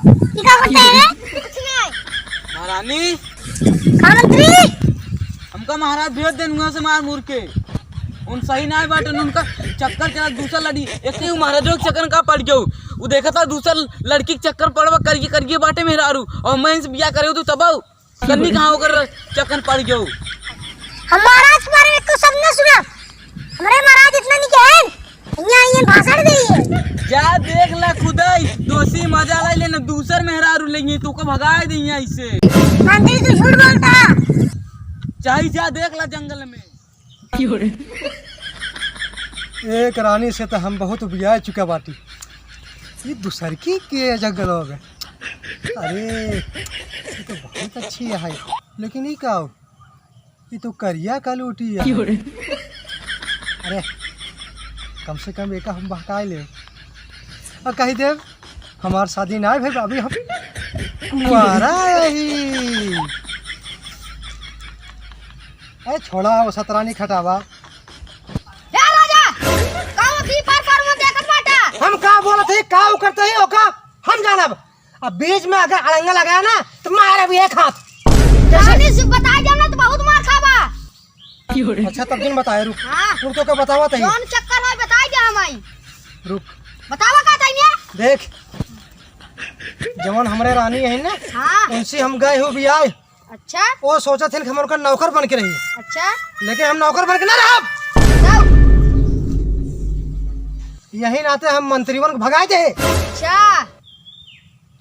क्या करते हैं? कुछ नहीं। महारानी मंत्री हमका महाराज भेज देंगे से मार मुर के उन सही ना बाटे उनका चक्कर चला दूसरा लड़ी एक ही महाराजों के चक्कर का पड़ गयो वो देखा था दूसरा लड़की के चक्कर पड़वा करिए बाटे मेहरारू और मैं इनसे बियाह करे तू तब कन्नी कहाँ होकर चक्कर पड़ गयो। हमारा बारे में तो सबने सुना हमारे महाराज इतना नहीं कहे यहाँ ये भाषण दे जा देख ला खुदाई दोषी मजा ला लेना दूसर मेहरारू लेंगे तू को भगा देंगे इससे मंत्री तू झूठ बोलता चाहे जा देख ला जंगल में एक रानी से तो हम बहुत बिया चुका बाटी ये दूसर की के जंगल हो गए। अरे ये तो बहुत अच्छी है लेकिन ये क्या ये तो करिया का लूटी है। अरे कम से कम एक हम बहका ले और कही देव हमार शादी ना भाई अभी हम कुआरा ही अरे छोड़ा वो सतरानी खटावा हम का बोला थे का करते हैं ओका हम जानब अब बीच में अगर अड़ंगा लगाया ना तो मारे भी एक हाथ रानी से बता जाना तो बहुत मार खाबा। अच्छा तब दिन बताए रुक हाँ। रुक तो क्या बतावा तही कौन चक्कर है बता जा हमारी रुक बतावा का तई देख जवन हमरे रानी है ना हाँ। उनसे हम गए हो भी आए अच्छा वो सोचा थे कि हम उनका नौकर बन के रही अच्छा लेकिन हम नौकर बन के ना रहा यही नाते हम मंत्रीवन को भगाए थे अच्छा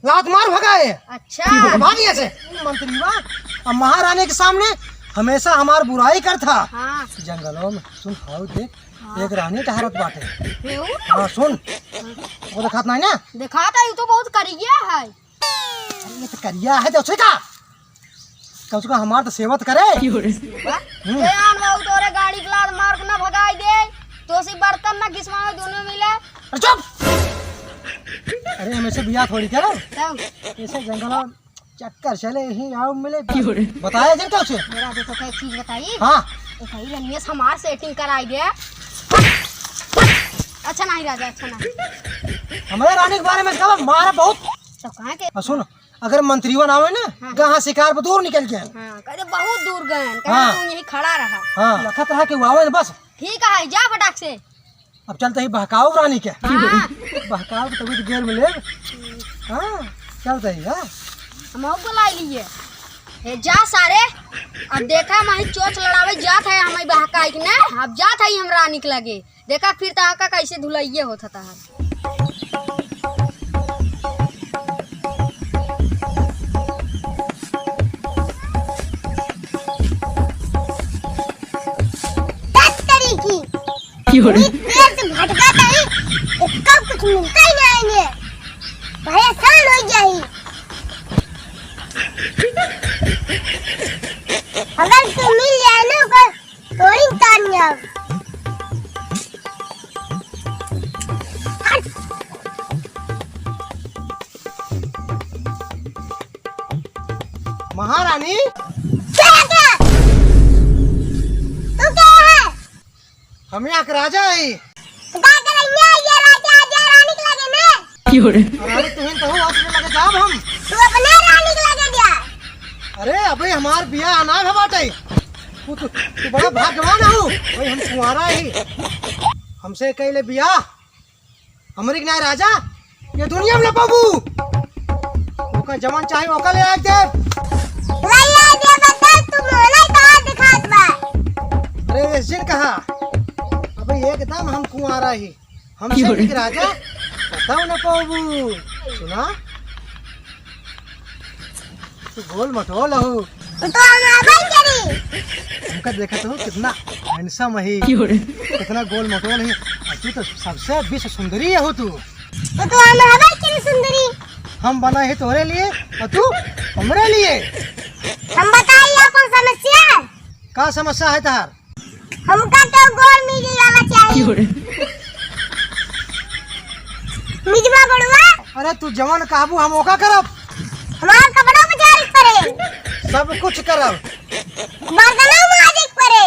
लात मार भगाए अच्छा भागिए से मंत्रीवा अब महारानी के सामने हमेशा हमार बुराई करता हाँ। जंगलों में सुन खाओ देख हाँ। एक रानी टहरत बाटे हाँ सुन वो दिखात नहीं ना दिखाता ये तो बहुत करिया है ये तो करिया है तो का कम से कम हमार तो सेवत करे ध्यान बहुत तोरे गाड़ी ग्लास मार के ना भगाई दे तो सी बर्तन ना घिसवा दोनों मिले चुप अरे हमेशा बिया थोड़ी क्या तब ऐसे जंगलों चक्कर चले ही आओ मिले बताया जब क्या उसे मेरा देखो क्या चीज बताइए हाँ एक ही रनियस हमार सेटिंग कराई दे अच्छा नहीं राजा अच्छा नहीं हमारे रानी के बारे में कहा मारा बहुत तो कहाँ के सुन अगर मंत्रीवन आवे ना हाँ। कहाँ शिकार पर दूर निकल गए हाँ कहते बहुत दूर गए हाँ। तू यही खड़ा रहा हाँ लखत रहा कि वो आवे ना बस ठीक है जा फटाक से अब चलते ही बहकाओ रानी के हाँ। बहकाओ तभी तो गेर मिले हाँ चलते ही हाँ हम बुला लिए हे जा सारे अब देखा माही चोच लड़ावे जात है हमारी बहका के ना अब जात है हम रानी के लगे देखा फिर तहा का कैसे धुलाइए होता था भटकाता ही इसका कुछ मिलता ही नहीं भाई आसान हो जाए अगर तू मिल जाए ना थोड़ी कामयाब महारानी तू क्या है हम यहाँ के राजा है ये राजा आजा रानी के लगे ना रानी तुहन तो हो अपने लगे जाब हम तू अपने रानी के लगे जा अरे अबे हमार बिया अनाज है बाटे तू बड़ा भाग्यवान हो भाई हम कुंवारा ही हमसे कहले बिया हमारी के नाय राजा ये दुनिया में बाबू ओका जवान चाहे ओका ले आके लाया दे बता तू मोला कहां दिखात बा अरे ऐसे कहा अबे एकदम हम कुंवारा ही हमसे के राजा बताओ ना बाबू सुना तू गोल मटोल हो तो हम भाई करी हमका देखा तो कितना हैंडसम है कितना गोल मटोल है तू तो सबसे विश्व सुंदरी है हो तू तो हम भाई करी सुंदरी हम बना है तोरे लिए और तू हमरे लिए हम बताइए कौन समस्या है का समस्या है तार हमका तो गोल मिली वाला चाहिए मिजवा बड़वा अरे तू जवान काबू हम ओका करब हमार कपड़ा बजारिक पड़े सब कुछ करब बर्तन माजिक पड़े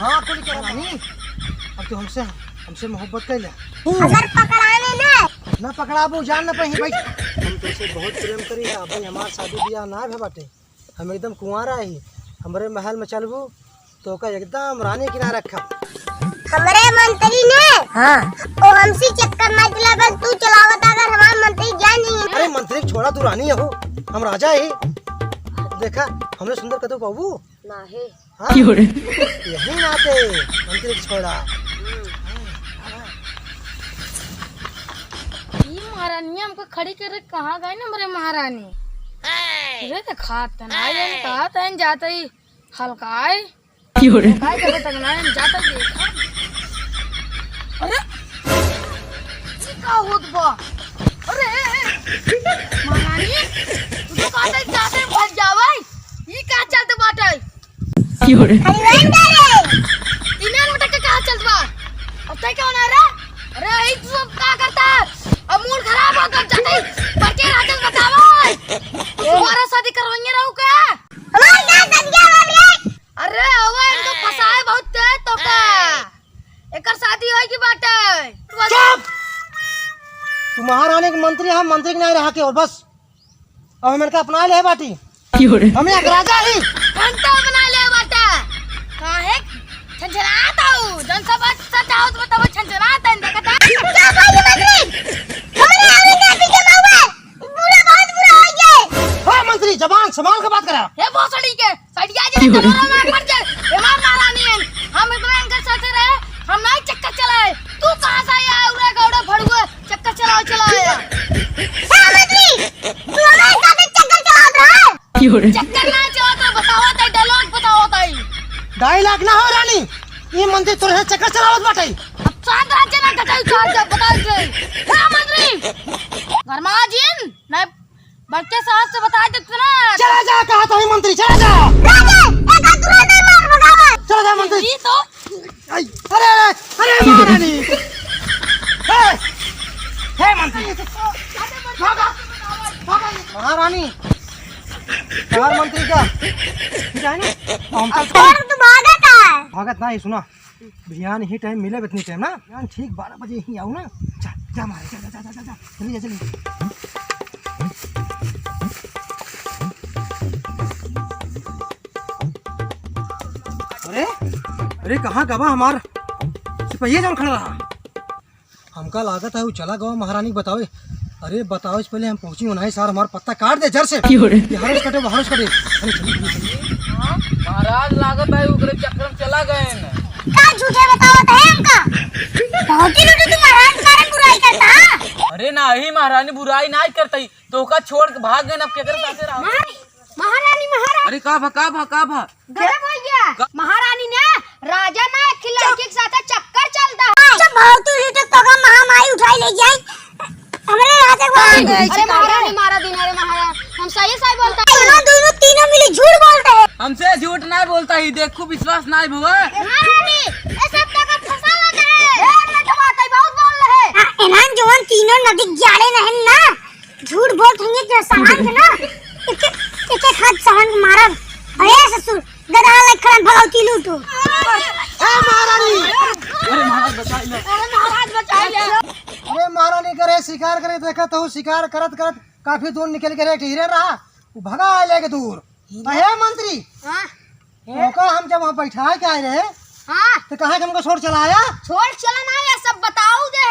हाँ कुछ करब नहीं अब तू हमसे मोहब्बत कर ले अगर पकड़ाने ना ना पकड़ाबू जान न पही भाई। हम तुझसे बहुत प्रेम करी है भाई, हमार शादी ब्याह ना है बाटे। हम एकदम कुंवारा ही, हमारे महल में चलबू तो का एकदम रानी किनारे रखा। हमरे मंत्री ने ओ हमसी चक्कर ना चला, बस तू चलावत अगर हमार मंत्री जान नहीं। अरे मंत्री छोड़ा, तू रानी हो, हम राजा ही। देखा हमने सुंदर कदू बाबू ना है हाँ? यही नाते मंत्री छोड़ा। ये महारानी हमको खड़ी कर कहाँ गए ना मेरे महारानी। अरे तो खात ना ये कहा था जाता ही हल्काए काय जगह तक ना जाता देखा। अरे ये का होत बा। अरे महारानी तू कहा था जाते फंस जावे। ये का चलते बाटे हरिवंश रे इन्हें मटक के कहा चलत बा। अब तय क्या होना रे। अरे ये तू सब का करता। अब मूड खराब हो गया जाते बच्चे रात बतावा तुम्हारा शादी करवाएंगे रहू क्या। हमार का दन गया रे। अरे हवा इनको फसाए बहुत तेज तो का एकर शादी होई की बाटे। चुप! तू महारानी के मंत्री, हम मंत्री के नहीं रहा के और बस। अब हमें का अपना ले बाटी, हम एक राजा ही। घंटा बना ले बाटे काहे छंछनाता हूं जन सब सच आओ तो बताओ छंछनाता है देखता। क्या भाई मंत्री हमरे आवे ना पीछे मावे पूरा बहुत बुरा हो गए। हाँ मंत्री, जबान संभाल के बात करा। हे भोसड़ी के सड़िया जे तोरा में पड़ जाए। हे मार महारानी है, हम इतना इनके साथ रहे, हम नहीं चक्कर चलाए। तू कहां से आया उरे गौड़ा फड़ुए चक्कर चलाया। हाँ मंत्री तू हमारे साथ चक्कर चला रहा है। चक्कर ना चला तो बताओ तो डायलॉग बताओ तो। डायलॉग ना हो रानी, ये मंत्री तोरे चक्कर चलावत बाटे। अब चांद राज्य ना कटाई चांद बता दे। हां मंत्री गरमाजिन मैं बच्चे साहब से बता देते ना। चला जा, कहा था मंत्री, चला जा। राजा एक हाथ दूर नहीं मार भगावा। चला जा मंत्री। ये तो आई, अरे अरे अरे महारानी, हे मंत्री महारानी, चार मंत्री का ठीक है ना। हम चलते और तू भागत है। भागत ना ही सुना, बिहान ही टाइम मिले इतनी टाइम ना, बिहान ठीक 12 बजे ही आऊँ ना। जा जा मारे, जा जा जा जा जा चलिए चलिए। अरे अरे कहाँ गवा हमार सिपहिया जन खड़ा रहा। हमका लागत है वो चला गवा महारानी बतावे। अरे बताओ इससे पहले हम पहुंची हो नहीं सार, हमारा पत्ता काट दे जड़ से। हरस कटे हरस कटे। अरे चलिए महाराज लागत है उगरे चक्कर में चला गए न। का झूठे बतावत है हमका। बहुत ही लूटू तू महाराज कारण बुराई करता। अरे नहीं महारानी बुराई नहीं करती तो का छोड़ के भाग गए अब केकर साथे रहा। महारानी अरे का भा गजब हो गया। महारानी ने राजा ना एक लड़की के साथ चक्कर चलता है। अच्छा बहुत तू झूठे तो का महामारी उठाई ले जाए हमरे राजा को। अरे महारानी मारा दिन। अरे महाराज हम सही बोलता है। यहाँ दोनों तीनों मिले झूठ बोलते हैं। हमसे झूठ नहीं बोलता ही, देखो विश्वास नहीं हुआ। महारानी ऐसा टका फसावत है। ये तो बात है बहुत बोल रहे। इन्हां जवान तीनों नदी जाड़े नहीं ना झूठ बोलते हैं कि सामान के ना एक हाथ सामान के मारा। अरे ससुर गधा लाइक खड़ा भगावती लूटू। महारानी, अरे महाराज बचा ले। अरे महाराज बचाई ले। अरे महारानी करे शिकार करे, देखा तो शिकार करत करत काफी दूर निकल के हीरे रहा, वो भगा लेके दूर। हे मंत्री, हां मौका हम जब वहाँ बैठा के आए रहे हां तो कहा कि हमको छोड़ चलाया। छोड़ चला ना ये सब बताओ दे।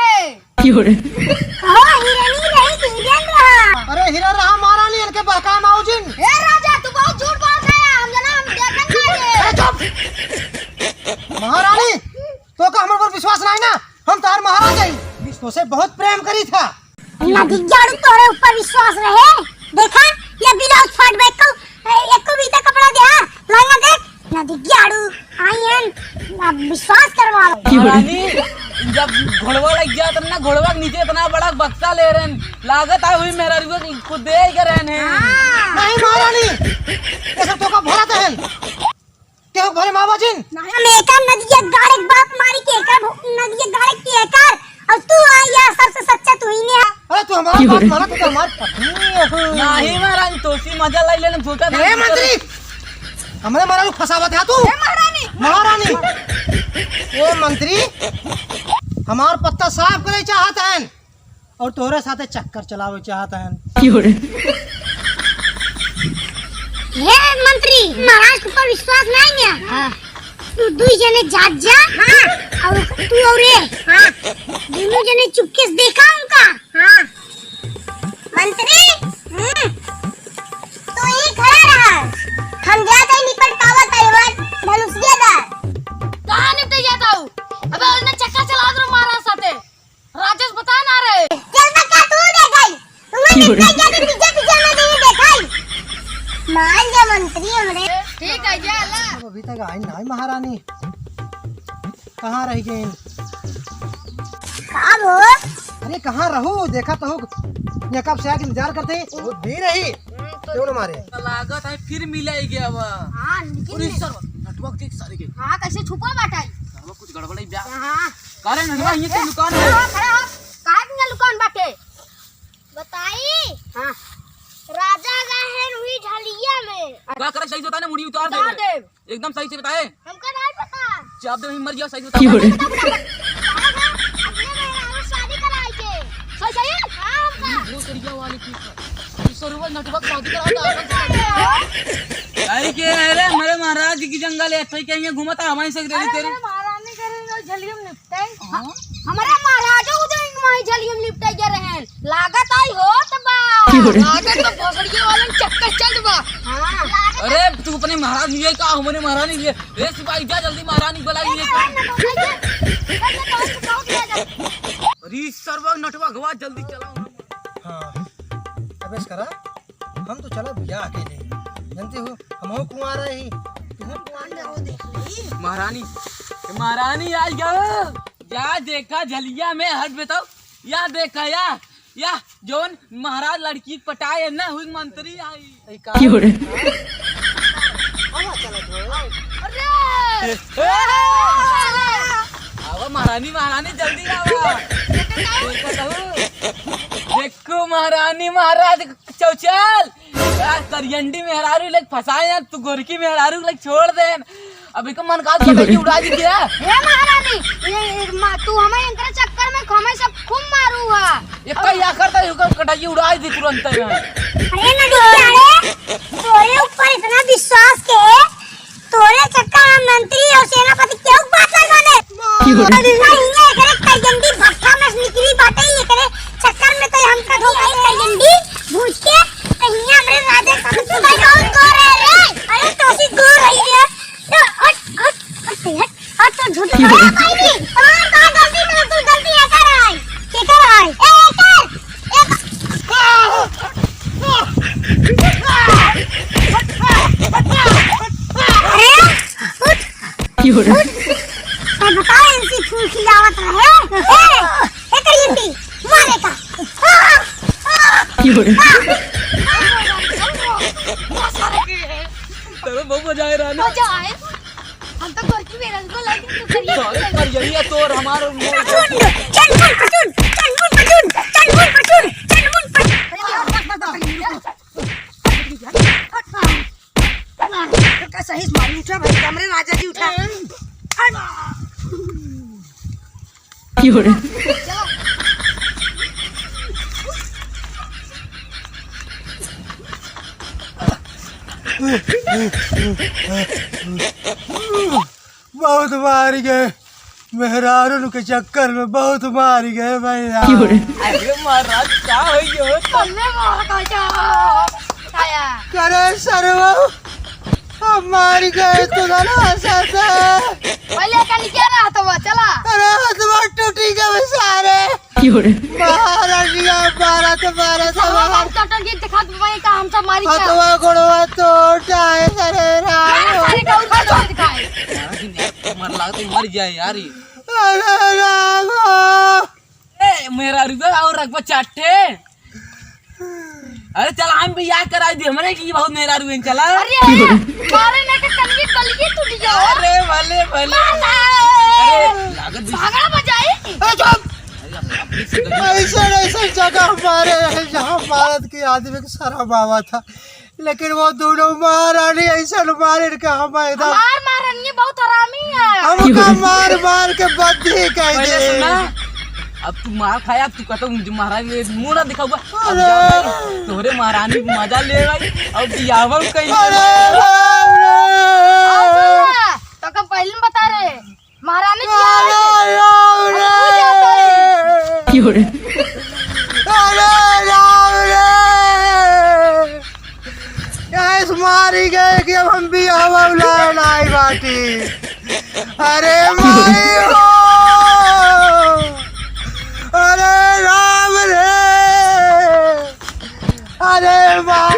कहो हिरनी रही कि हिरन रहा। अरे हीरा रहा महारानी, इनके बहका माऊजिन। ए राजा तू बहुत झूठ बोल रहा है। हम जना हम देखन ना ये। महारानी तो का हमारे पर विश्वास नहीं ना, हम तार महाराज हैं, तो से बहुत प्रेम करी था। नदी जाड़ू तोरे ऊपर विश्वास रहे। देखा ये ब्लाउज फाट बैक को एक को भी कपड़ा दे लंगा देख नदी जाड़ू आयन अब विश्वास करवा लो। महारानी जब घोड़वा लग गया तब ना घोड़वा के नीचे इतना बड़ा बक्सा ले रहे हैं, लागत है हुई मेरा रुपये खुद दे के रहने। नहीं महारानी, ये सब तो का भरत है क्यों भरे मावाजिन। हम एकर नदी गाड़े बाप मारी के एकर नदी गाड़े के एकर और तू आ यार सबसे सच्चा तू ही ने। अरे तू हमारा बात माना, तू तो हमारी पत्नी है। नहीं महारानी तोसी मजा लाई लेने सोचा हे मंत्री, हमने महारानी फसावत है तू। महारानी ए मंत्री, हमार पत्ता साफ करे चाहत हैं, और तोहरे साथे चक्कर चलावे चाहता है। हे मंत्री, महाराज के ऊपर विश्वास नहीं है। हाँ। तू दुई जने जात जा। हाँ। और तू और ये। हाँ। दोनों जने चुपके से देखा उनका। हाँ। मंत्री, तू ही खड़ा रहा। हम जाते निपट पावत परिवार धनुषिया दा। कहाँ निपटे जाता हूँ? अबे उसने चक्का चला दो महाराज साथे। राजेश बता ना रहे। चल बच्चा तू देखाई। तुम्हें निपटे जाते पीछे पीछे में नहीं देखाई। मान जा मंत्री हमरे। ठीक है जा ला। अब अभी तक आई नहीं महारानी, कहाँ रह गई? कहाँ हो? अरे कहाँ रहो, देखा तो हो ये कब से आके इंतजार करते वो दे रही क्यों न मारे। लागत है फिर मिलेगी अब। हाँ पूरी सर नेटवर्क देख सारे के। हाँ कैसे छुपा बाटाई? अब कुछ गड़बड़ है ब्याह। हाँ कारण हलवा ये तो दुकान है। खड़ा हो। काहे के दुकान बाटे? बताई। हाँ राजा गए हुई झलिया में। क्या करे सही से बता ना, मुड़ी उतार बता दे दे। एकदम सही से बताए। हमको नहीं पता। चाप दे मर गया, सही से बता। शादी कराई के। सही सही। हाँ हमका। वो करिया वाली की सर्वर नेटवर्क शादी कराता आई के अरे मेरे महाराज की जंगल है तो कहीं घुमाता हमारी से तेरी तेरी महारानी करे झलियम निपटाई। हमारे महाराजा उधर वही झलियम निपटाई जा रहे हैं। लागत आई हो तो बा लागत तो भोसड़िए वाले चक्कर चल बा। हाँ अरे तू अपने महाराज ये का हमारे महारानी ये रे सिपाही जा जल्दी महारानी बुलाइए। अरे सर्वर नेटवर्क हुआ जल्दी चलाओ। हाँ अबे करा हम तो चला भैया अकेले, जानते हो हम हो कुंवारा ही, तुम कुंवारा हो। देख ली महारानी महारानी आज गया जा देखा झलिया में हट बताओ या देखा या जोन महाराज लड़की पटाए ना हुई मंत्री आई। आवा महारानी महारानी जल्दी आवा। देखो महारानी महाराज चौचल करियंडी मेहरारू लेके फंसाए यार, तू गोरकी मेहरारू लेके छोड़ दे। अभी का मन का उड़ा दी क्या? हे महारानी तू हमें इनके चक्कर में हमें सब खूब मारू हुआ। ये क्या करता है कटाई उड़ा दी तुरंत। अरे नडी तोरे ऊपर इतना विश्वास के तोरे चक्कर में मंत्री और सेनापति क्यों बात करने? नहीं करे करियंडी भट्टा में निकली बातें ये करे चक्कर में तो हमका धोखा करियंडी भूज के कहीं हमरे राजा का तो भाई कौन को रे? अरे तोसी को रही है तो हट तो झूठ बोल भाई भी और कहां गलती में तू गलती है कर रहा है के कर रहा है बताओ इनकी फूल खिलावत रहे ए करियंडी मारे का तेरे बहुत मजा आ रहा ना। मजा आए हम तो गोरकी मेरा को लाइक तू करिए कर यही तो हमारा सही मालूम उठा भाई कमरे राजा जी उठा। बहुत मार गए मेहरारू के चक्कर में, बहुत मार गए भैया। अरे महाराज क्या हो गया? तन्ने मार का आया करे सरवा हम मार गए तो ना साथे। पहले का निकल रहा तो वो चला। अरे हथवा टूटी गए सारे महाराजिया मारा तो हम टटन की दिखा भाई का हम सब मारी क्या हथवा गोड़वा तोड़ आए सारे राम। सारे का उल्टा दिखाए मर लगा तो मर जाए यार ये। अरे राम ए मेरा रुपया और रखबा चाटे। अरे चल हम भी याद कराई दी हमरे की बहुत मेरा रुपया चला। अरे मारे ना के कलगी कलगी टूट गया। अरे भले भले अरे लागत भागड़ा बजाई। ऐसा जगह हमारे जहाँ भारत के आदमी का सारा बाबा था, लेकिन वो दोनों महारानी ऐसा मारे के हम एकदम मारन ये बहुत हरामी है। हमका मार मार के बद्दी कह पहले दे। सुना अब तू मार खाया, अब तू कहता मुझे महाराज ने मुंह ना दिखाऊंगा। अब जा भाई, तोहरे महारानी को मजा ले भाई। अब बियाहल कहीं तो कब पहले में बता रहे महारानी मारी गए कि अब हम भी हवा लाए लाई बाटी। अरे